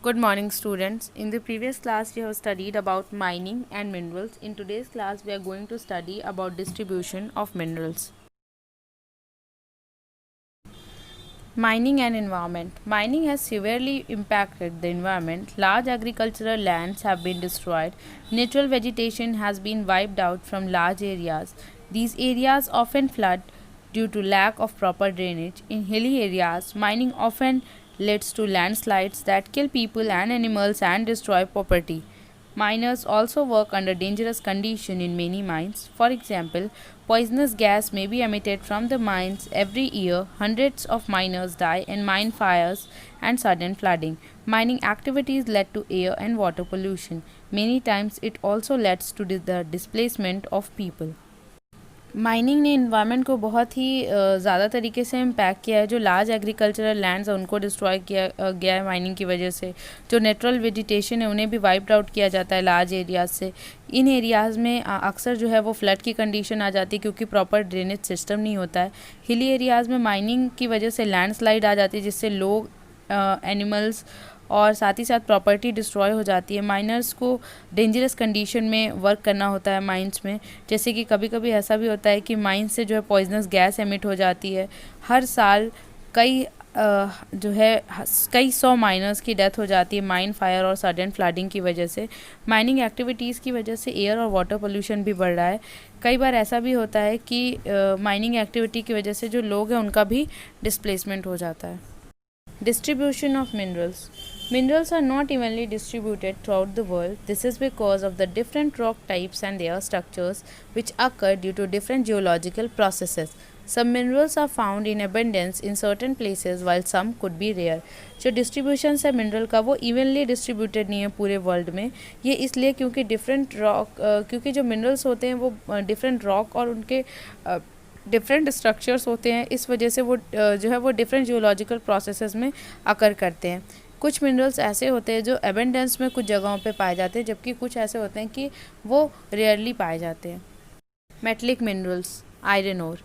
Good morning, students. In the previous class, we have studied about mining and minerals. In today's class, we are going to study about distribution of minerals. Mining and environment. Mining has severely impacted the environment. Large agricultural lands have been destroyed. Natural vegetation has been wiped out from large areas. These areas often flood due to lack of proper drainage. In hilly areas, mining often leads to landslides that kill people and animals and destroy property. Miners also work under dangerous conditions in many mines. For example, poisonous gas may be emitted from the mines every year. Hundreds of miners die in mine fires and sudden flooding. Mining activities led to air and water pollution. Many times it also leads to the displacement of people. Mining ने environment को बहुत ही ज़्यादा तरीके से impact किया है। जो large agricultural lands हैं उनको डिस्ट्रॉय किया गया है माइनिंग की वजह से। जो नेचुरल वेजिटेशन है उन्हें भी वाइप्ड आउट किया जाता है लार्ज एरियाज से। इन एरियाज़ में अक्सर जो है वो फ्लड की कंडीशन आ जाती है क्योंकि प्रॉपर ड्रेनेज सिस्टम नहीं होता है। हिली एरियाज़ में माइनिंग की वजह से लैंडस्लाइड आ जाती है जिससे लोग एनिमल्स और साथ ही साथ प्रॉपर्टी डिस्ट्रॉय हो जाती है। माइनर्स को डेंजरस कंडीशन में वर्क करना होता है माइंस में। जैसे कि कभी कभी ऐसा भी होता है कि माइंस से जो है पॉइजनस गैस एमिट हो जाती है। हर साल कई जो है कई 100 माइनर्स की डेथ हो जाती है माइन फायर और सडन फ्लडिंग की वजह से। माइनिंग एक्टिविटीज़ की वजह से एयर और वाटर पोल्यूशन भी बढ़ रहा है। कई बार ऐसा भी होता है कि माइनिंग एक्टिविटी की वजह से जो लोग हैं उनका भी डिस्प्लेसमेंट हो जाता है। Distribution of minerals. Minerals are not evenly distributed throughout the world. This is because of the different rock types and their structures which occur due to different geological processes. Some minerals are found in abundance in certain places while some could be rare. जो distribution है mineral का वो evenly distributed नहीं है पूरे world में। ये इसलिए क्योंकि डिफरेंट रॉक क्योंकि जो मिनरल्स होते हैं वो डिफरेंट रॉक और उनके डिफरेंट स्ट्रक्चर्स होते हैं। इस वजह से वो जो है वो डिफरेंट जियोलॉजिकल प्रोसेसेस में अकर करते हैं। कुछ मिनरल्स ऐसे होते हैं जो एबेंडेंस में कुछ जगहों पे पाए जाते हैं जबकि कुछ ऐसे होते हैं कि वो रेयरली पाए जाते हैं। Metallic minerals. Iron ore.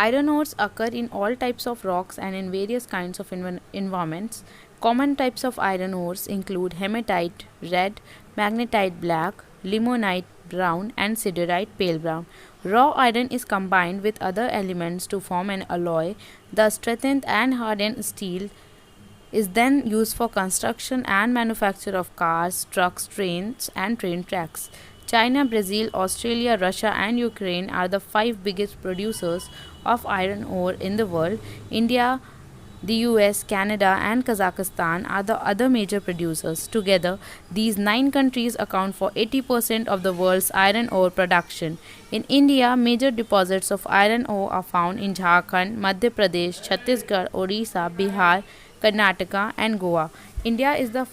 Iron ores occur in all types of rocks and in various kinds of environments. Common types of iron ores include hematite red, magnetite black, limonite brown, and siderite pale brown. Raw iron is combined with other elements to form an alloy. The strengthened and hardened steel is then used for construction and manufacture of cars, trucks, trains, and train tracks. China, Brazil, Australia, Russia, and Ukraine are the five biggest producers of iron ore in the world. India, the US, Canada, and Kazakhstan are the other major producers. Together, these 9 countries account for 80% of the world's iron ore production. In India, major deposits of iron ore are found in Jharkhand, Madhya Pradesh, Chhattisgarh, Odisha, Bihar, Karnataka, and Goa. India is the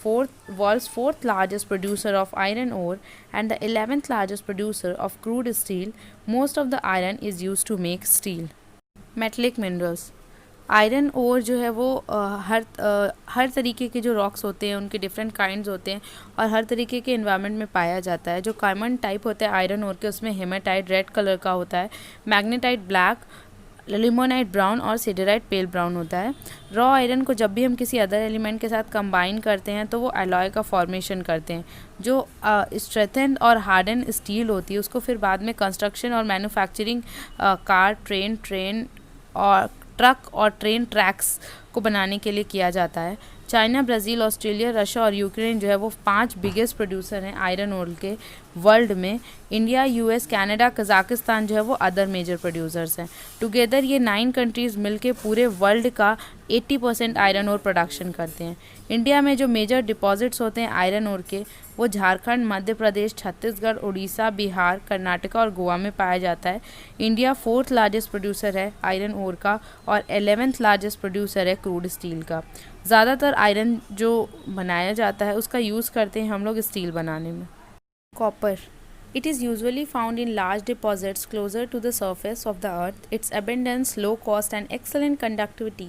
world's fourth largest producer of iron ore and the 11th largest producer of crude steel. Most of the iron is used to make steel. Metallic minerals. Iron ore जो है वो हर तरीके के जो rocks होते हैं उनके different kinds होते हैं और हर तरीके के इन्वायरमेंट में पाया जाता है। जो कॉमन टाइप होता है आयरन ओर के उसमें हेमाटाइट रेड कलर का होता है, मैग्नेटाइट ब्लैक, लिमोनाइट ब्राउन और सिडराइट पेल ब्राउन होता है। रॉ आयरन को जब भी हम किसी अदर एलिमेंट के साथ कंबाइन करते हैं तो वो एलॉय का फॉर्मेशन करते हैं। जो स्ट्रेथेंड और हार्डन स्टील होती है उसको फिर बाद में कंस्ट्रक्शन और मैन्युफैक्चरिंग कार, ट्रेन और ट्रक और ट्रेन ट्रैक्स को बनाने के लिए किया जाता है। चाइना, ब्राज़ील, ऑस्ट्रेलिया, रशिया और यूक्रेन जो है वो 5 बिगेस्ट प्रोड्यूसर हैं आयरन ओर के वर्ल्ड में। इंडिया, यूएस, कनाडा, कजाकिस्तान जो है वो अदर मेजर प्रोड्यूसर्स हैं। टुगेदर ये 9 कंट्रीज़ मिलके पूरे वर्ल्ड का 80% आयरन ओर प्रोडक्शन करते हैं। इंडिया में जो मेजर डिपॉजिट्स होते हैं आयरन ओर के वो झारखंड, मध्य प्रदेश, छत्तीसगढ़, उड़ीसा, बिहार, कर्नाटका और गोवा में पाया जाता है। इंडिया 4th लार्जेस्ट प्रोड्यूसर है आयरन ओर का और 11th लार्जेस्ट प्रोड्यूसर है क्रूड स्टील का। ज़्यादातर आयरन जो बनाया जाता है उसका यूज़ करते हैं हम लोग स्टील बनाने में। Copper. It is usually found in large deposits closer to the surface of the earth. Its abundance, low cost, and excellent conductivity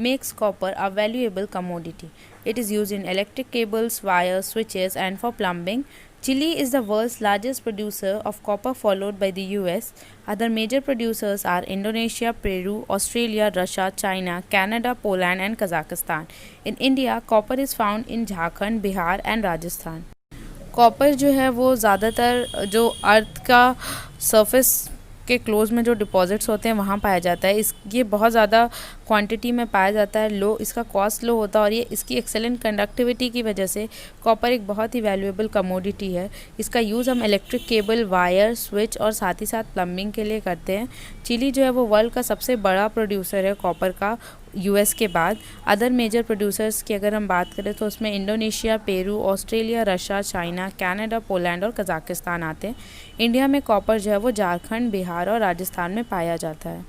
makes copper a valuable commodity. It is used in electric cables, wires, switches, and for plumbing. Chile is the world's largest producer of copper, followed by the US. Other major producers are Indonesia, Peru, Australia, Russia, China, Canada, Poland, and Kazakhstan. In India, copper is found in Jharkhand, Bihar, and Rajasthan. Copper जो है वो ज़्यादातर जो अर्थ का surface के close में जो deposits होते हैं वहाँ पाया जाता है। ये बहुत ज़्यादा क्वांटिटी में पाया जाता है, इसका कॉस्ट लो होता है और ये इसकी एक्सेलेंट कंडक्टिविटी की वजह से कॉपर एक बहुत ही वैल्यूएबल कमोडिटी है। इसका यूज़ हम इलेक्ट्रिक केबल, वायर, स्विच और साथ ही साथ प्लम्बिंग के लिए करते हैं। चिली जो है वो वर्ल्ड का सबसे बड़ा प्रोड्यूसर है कॉपर का, यूएस के बाद। अदर मेजर प्रोड्यूसर्स की अगर हम बात करें तो उसमें Indonesia, Peru, Australia, Russia, China, Canada, Poland और कजाकिस्तान आते हैं। इंडिया में कॉपर जो है वो झारखंड, बिहार और राजस्थान में पाया जाता है।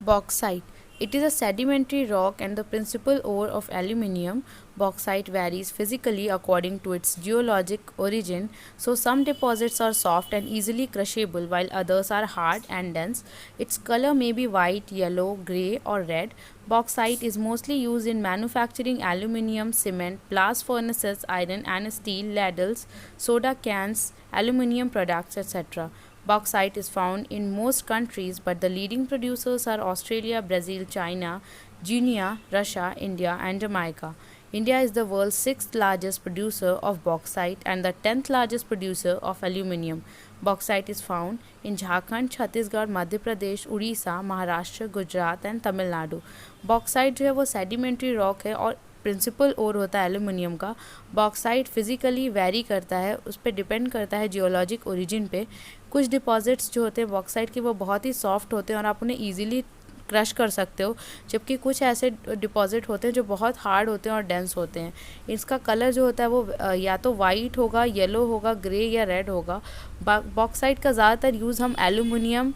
Bauxite, it is a sedimentary rock and the principal ore of aluminium. Bauxite varies physically according to its geologic origin, so some deposits are soft and easily crushable while others are hard and dense. Its color may be white, yellow, gray or red. Bauxite is mostly used in manufacturing aluminium, cement, blast furnaces, iron and steel, ladles, soda cans, aluminium products, etc. Bauxite is found in most countries, but the leading producers are Australia, Brazil, China, Guinea, Russia, India, and Jamaica. India is the world's 6th largest producer of bauxite and the 10th largest producer of aluminium. Bauxite is found in Jharkhand, Chhattisgarh, Madhya Pradesh, Odisha, Maharashtra, Gujarat, and Tamil Nadu. Bauxite जो है वो sedimentary rock है और principal ओर होता है aluminium का। Bauxite physically very करता है, उस पर डिपेंड करता है जियोलॉजिक ओरिजिन पे। कुछ डिपॉजिट्स जो होते हैं बॉक्साइट के वो बहुत ही सॉफ्ट होते हैं और आप उन्हें ईजिली क्रश कर सकते हो, जबकि कुछ ऐसे डिपॉजिट होते हैं जो बहुत हार्ड होते हैं और डेंस होते हैं। इसका कलर जो होता है वो या तो वाइट होगा, येलो होगा, ग्रे या रेड होगा। बॉक्साइट का ज़्यादातर यूज़ हम aluminium,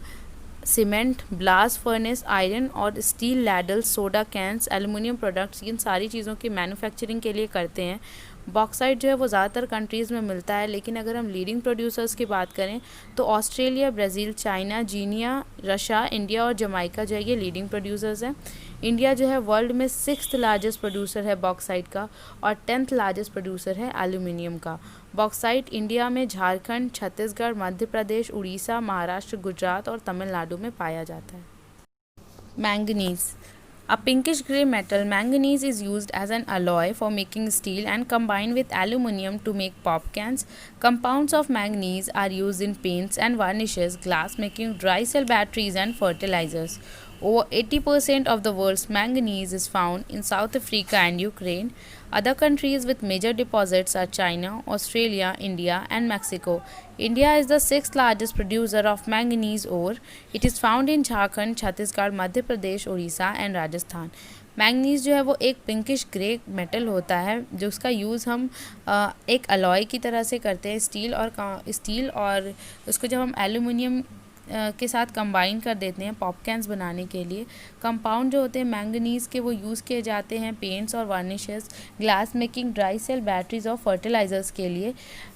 cement, blast furnace, iron और steel ladles, soda cans, aluminium products, इन सारी चीज़ों की मैन्युफैक्चरिंग के लिए करते हैं। बॉक्साइट जो है वो ज़्यादातर कंट्रीज़ में मिलता है, लेकिन अगर हम लीडिंग प्रोड्यूसर्स की बात करें तो Australia, Brazil, China, Guinea, Russia, India और जमाइका जो है ये लीडिंग प्रोड्यूसर्स हैं। इंडिया जो है वर्ल्ड में 6th लार्जेस्ट प्रोड्यूसर है बॉक्साइट का और 10th लार्जेस्ट प्रोड्यूसर है एल्यूमिनियम का। बॉक्साइट इंडिया में झारखंड, छत्तीसगढ़, मध्य प्रदेश, उड़ीसा, महाराष्ट्र, गुजरात और तमिलनाडु में पाया जाता है। Manganese, a pinkish grey metal, manganese is used as an alloy for making steel and combined with aluminium to make pop cans. Compounds of manganese are used in paints and varnishes, glass making, dry cell batteries and fertilizers. Over 80% of the world's manganese is found in South Africa and Ukraine. Other countries with major deposits are China, Australia, India, and Mexico. India is the 6th largest producer of manganese ore. It is found in Jharkhand, Chhattisgarh, Madhya Pradesh, Odisha, and Rajasthan. Manganese जो है वो एक pinkish grey metal होता है जो उसका use हम एक अलॉय की तरह से करते हैं स्टील और उसको जब हम एल्यूमिनियम के साथ कंबाइन कर देते हैं पॉप कैंस बनाने के लिए। कंपाउंड जो होते हैं मैंगनीज़ के वो यूज़ किए जाते हैं पेंट्स और varnishes, glass making, dry cell batteries और फर्टिलाइज़र्स के लिए।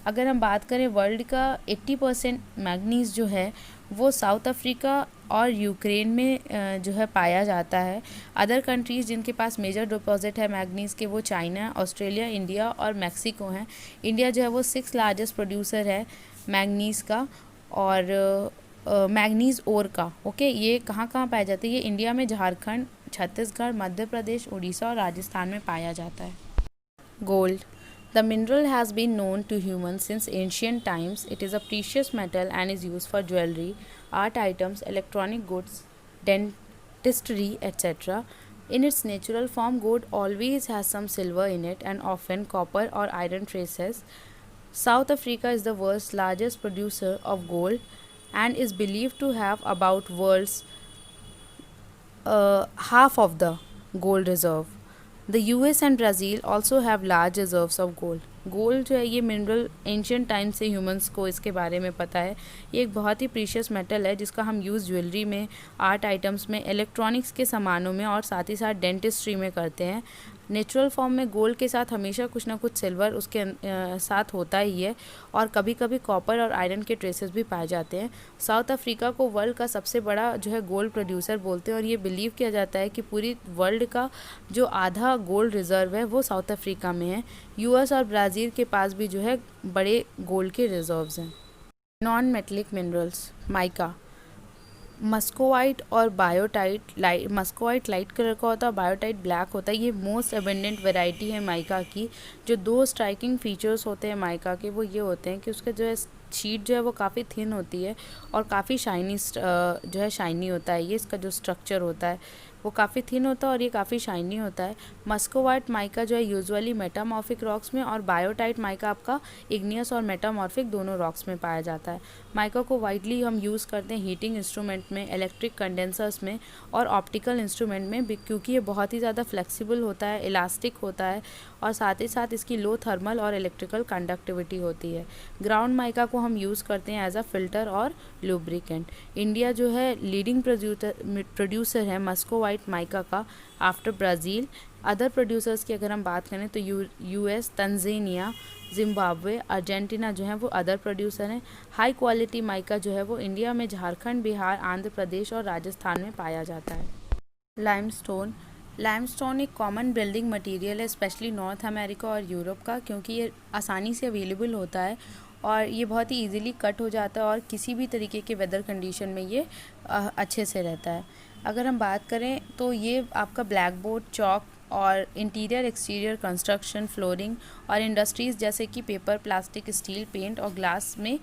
अगर हम बात करें वर्ल्ड का 80% मैंगनीज़ जो है वो साउथ अफ्रीका और यूक्रेन में जो है पाया जाता है। अदर कंट्रीज़ जिनके पास मेजर डिपॉजिट है मैंगनीज़ के वो चाइना, ऑस्ट्रेलिया, इंडिया और मैक्सिको हैं। इंडिया जो है वो 6th लार्जेस्ट प्रोड्यूसर है मैंगनीज़ का और मैंगनीज़ ओर का। ओके, ये कहाँ कहाँ पाया जाता है? ये इंडिया में झारखंड, छत्तीसगढ़, मध्य प्रदेश, उड़ीसा और राजस्थान में पाया जाता है। Gold, the mineral has been known to humans since ancient times. It is a precious metal and is used for jewelry, art items, electronic goods, dentistry, etc. In its natural form, gold always has some silver in it and often copper or iron traces. South Africa is the world's largest producer of gold and is believed to have about world's half of the gold reserve. The US and Brazil also have large reserves of gold. Gold जो है ये mineral ancient time से humans को इसके बारे में पता है। ये एक बहुत ही प्रीशियस मेटल है जिसका हम यूज़ ज्वेलरी में, आर्ट आइटम्स में, इलेक्ट्रॉनिक्स के सामानों में और साथ ही साथ डेंटिस्ट्री में करते हैं। नेचुरल फॉर्म में गोल्ड के साथ हमेशा कुछ ना कुछ सिल्वर उसके साथ होता ही है, और कभी कभी कॉपर और आयरन के ट्रेसेस भी पाए जाते हैं। साउथ अफ्रीका को वर्ल्ड का सबसे बड़ा जो है गोल्ड प्रोड्यूसर बोलते हैं, और ये बिलीव किया जाता है कि पूरी वर्ल्ड का जो आधा गोल्ड रिजर्व है वो साउथ अफ्रीका में है। यूएस और ब्राज़ील के पास भी जो है बड़े गोल्ड के रिजर्व्स हैं। Non metallic minerals, mica, muscovite और बायोटाइट। मस्कोवाइट लाइट कलर का होता है, बायोटाइट ब्लैक होता है। ये मोस्ट एबेंडेंट वैरायटी है माइका की। जो दो स्ट्राइकिंग फीचर्स होते हैं माइका के वो ये होते हैं कि उसका जो है शीट जो है वो काफ़ी थिन होती है और काफ़ी शाइनी जो है शाइनी होता है। ये इसका जो स्ट्रक्चर होता है वो काफ़ी थिन होता है और ये काफ़ी शाइनी होता है। मस्कोवाइट माइका जो है यूजुअली मेटामॉर्फिक रॉक्स में, और बायोटाइट माइका आपका इग्नियस और मेटामॉर्फिक दोनों रॉक्स में पाया जाता है। माइका को वाइडली हम यूज़ करते हैं हीटिंग इंस्ट्रूमेंट में, इलेक्ट्रिक कंडेंसर्स में और ऑप्टिकल इंस्ट्रूमेंट में, क्योंकि ये बहुत ही ज़्यादा फ्लेक्सिबल होता है, इलास्टिक होता है, और साथ ही साथ इसकी लो थर्मल और इलेक्ट्रिकल कंडक्टिविटी होती है। ग्राउंड माइका को हम यूज़ करते हैं एज अ फिल्टर और लुब्रिकेंट। इंडिया जो है लीडिंग प्रोड्यूसर है मस्कोवाइट माइका का आफ्टर ब्राज़ील। अदर प्रोड्यूसर्स की अगर हम बात करें तो यूएस, तंजानिया, जिम्बाब्वे, अर्जेंटीना जो है वो अदर प्रोड्यूसर हैं। हाई क्वालिटी माइका जो है वो इंडिया में झारखंड, बिहार, आंध्र प्रदेश और राजस्थान में पाया जाता है। लाइमस्टोन एक कॉमन बिल्डिंग मटेरियल है, स्पेशली नॉर्थ अमेरिका और यूरोप का, क्योंकि ये आसानी से अवेलेबल होता है और ये बहुत ही इजीली कट हो जाता है और किसी भी तरीके के वेदर कंडीशन में ये अच्छे से रहता है। अगर हम बात करें तो ये आपका ब्लैक बोर्ड, चॉक और इंटीरियर एक्सटीरियर कंस्ट्रक्शन, फ्लोरिंग और इंडस्ट्रीज़ जैसे कि पेपर, प्लास्टिक, स्टील, पेंट और ग्लास में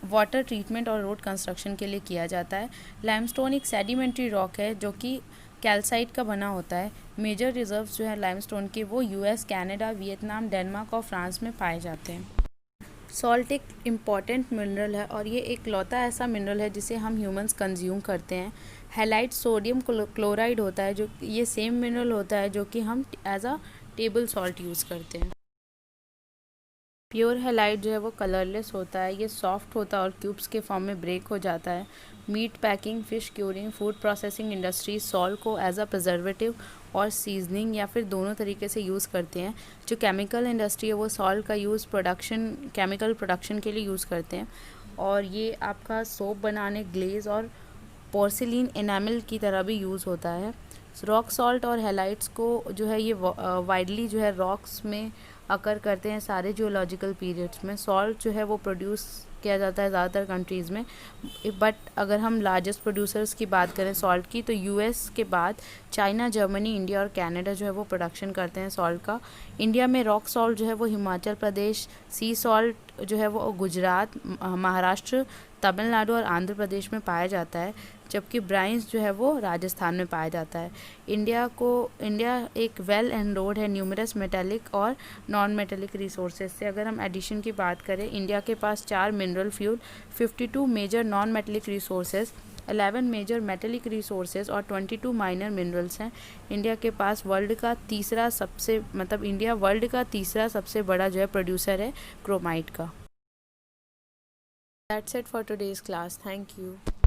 वाटर ट्रीटमेंट और रोड कंस्ट्रक्शन के लिए किया जाता है। लाइमस्टोन एक सेडिमेंट्री रॉक है जो कि कैल्साइट का बना होता है। मेजर रिजर्व्स जो है लाइमस्टोन के वो यूएस, कनाडा, वियतनाम, डेनमार्क और फ्रांस में पाए जाते हैं। सॉल्ट एक इम्पॉर्टेंट मिनरल है और ये एक लौता ऐसा मिनरल है जिसे हम ह्यूमंस कंज्यूम करते हैं। हैलाइट सोडियम क्लोराइड होता है, जो ये सेम मिनरल होता है जो कि हम as a table salt use करते हैं। प्योर हैलाइट जो है वो कलरलेस होता है, ये सॉफ्ट होता है और क्यूब्स के फॉर्म में ब्रेक हो जाता है। Meat packing, fish curing, food processing industry salt को एज अ प्रिजर्वेटिव और सीजनिंग या फिर दोनों तरीके से यूज़ करते हैं। जो केमिकल इंडस्ट्री है वो सॉल्ट का यूज़ केमिकल प्रोडक्शन के लिए यूज़ करते हैं, और ये आपका सोप बनाने, ग्लेज और पोर्सिलीन एनामल की तरह भी यूज़ होता है। रॉक सॉल्ट और हैलाइट्स को जो है ये वाइडली जो है रॉक्स में अकर करते हैं सारे जियोलॉजिकल पीरियड्स में। सॉल्ट जो है वो प्रोड्यूस किया जाता है ज़्यादातर कंट्रीज़ में, बट अगर हम लार्जेस्ट प्रोड्यूसर्स की बात करें सॉल्ट की तो यूएस के बाद चाइना, जर्मनी, इंडिया और कनाडा जो है वो प्रोडक्शन करते हैं सॉल्ट का। इंडिया में रॉक सॉल्ट जो है वो हिमाचल प्रदेश, सी सॉल्ट जो है वो गुजरात, महाराष्ट्र, तमिलनाडु और आंध्र प्रदेश में पाया जाता है, जबकि ब्राइंस जो है वो राजस्थान में पाया जाता है। इंडिया एक वेल एनरोल्ड है न्यूमरस मेटेलिक और नॉन मेटेलिक रिसोर्सेज से। अगर हम एडिशन की बात करें, इंडिया के पास 4 mineral fuel, 52 major non metallic resources, 11 major metallic resources और 22 माइनर मिनरल्स हैं। इंडिया वर्ल्ड का तीसरा सबसे बड़ा जो है प्रोड्यूसर है क्रोमाइट का। That's it for today's class. Thank you.